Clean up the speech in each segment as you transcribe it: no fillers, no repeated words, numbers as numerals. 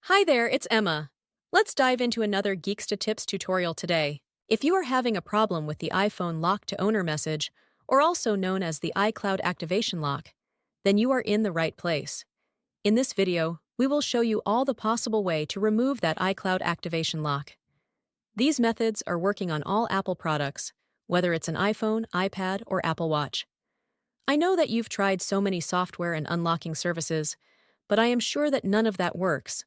Hi there, it's Emma. Let's dive into another Geeksta Tips tutorial today. If you are having a problem with the iPhone lock to owner message, or also known as the iCloud activation lock, then you are in the right place. In this video, we will show you all the possible way to remove that iCloud activation lock. These methods are working on all Apple products, whether it's an iPhone, iPad, or Apple Watch. I know that you've tried so many software and unlocking services, but I am sure that none of that works.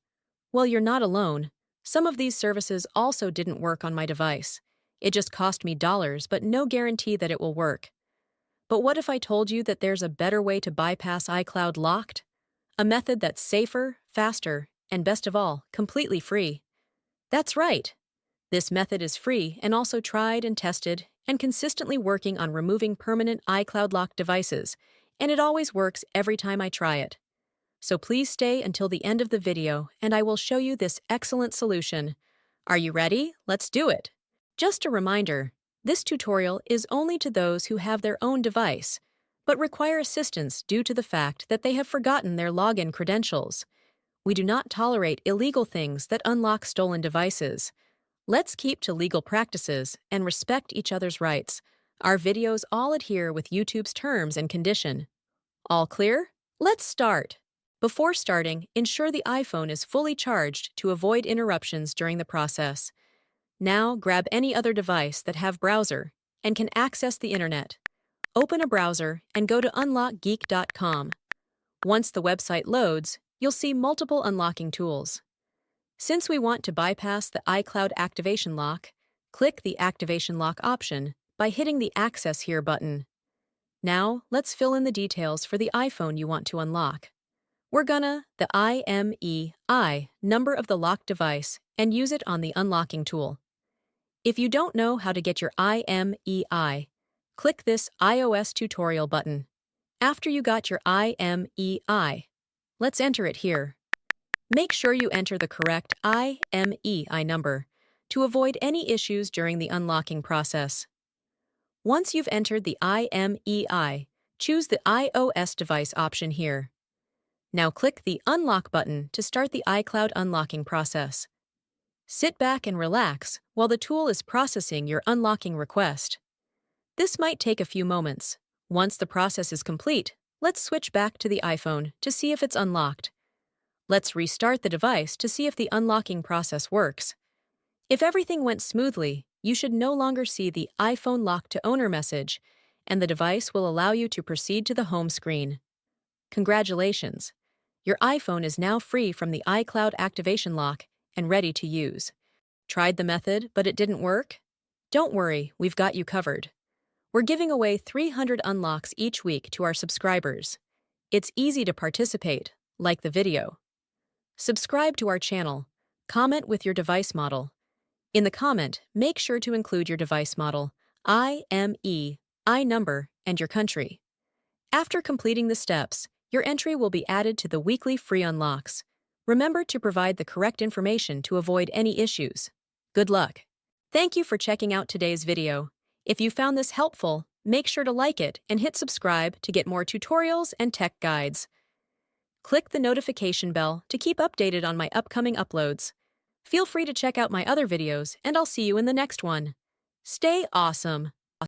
Well, you're not alone. Some of these services also didn't work on my device. It just cost me dollars, but no guarantee that it will work. But what if I told you that there's a better way to bypass iCloud locked? A method that's safer, faster, and best of all, completely free. That's right. This method is free and also tried and tested and consistently working on removing permanent iCloud locked devices, and it always works every time I try it. So please stay until the end of the video and I will show you this excellent solution. Are you ready? Let's do it! Just a reminder, this tutorial is only to those who have their own device, but require assistance due to the fact that they have forgotten their login credentials. We do not tolerate illegal things that unlock stolen devices. Let's keep to legal practices and respect each other's rights. Our videos all adhere with YouTube's terms and condition. All clear? Let's start! Before starting, ensure the iPhone is fully charged to avoid interruptions during the process. Now, grab any other device that have browser and can access the internet. Open a browser and go to unlockgeek.com. Once the website loads, you'll see multiple unlocking tools. Since we want to bypass the iCloud activation lock, click the Activation Lock option by hitting the Access Here button. Now, let's fill in the details for the iPhone you want to unlock. We're gonna the IMEI number of the locked device and use it on the unlocking tool. If you don't know how to get your IMEI, click this iOS tutorial button. After you got your IMEI, let's enter it here. Make sure you enter the correct IMEI number to avoid any issues during the unlocking process. Once you've entered the IMEI, choose the iOS device option here. Now click the Unlock button to start the iCloud unlocking process. Sit back and relax while the tool is processing your unlocking request. This might take a few moments. Once the process is complete, let's switch back to the iPhone to see if it's unlocked. Let's restart the device to see if the unlocking process works. If everything went smoothly, you should no longer see the iPhone lock to owner message, and the device will allow you to proceed to the home screen. Congratulations! Your iPhone is now free from the iCloud activation lock and ready to use. Tried the method, but it didn't work? Don't worry, we've got you covered. We're giving away 300 unlocks each week to our subscribers. It's easy to participate, like the video. Subscribe to our channel. Comment with your device model. In the comment, make sure to include your device model, IMEI number, and your country. After completing the steps, your entry will be added to the weekly free unlocks. Remember to provide the correct information to avoid any issues. Good luck! Thank you for checking out today's video. If you found this helpful, make sure to like it and hit subscribe to get more tutorials and tech guides. Click the notification bell to keep updated on my upcoming uploads. Feel free to check out my other videos, and I'll see you in the next one. Stay awesome!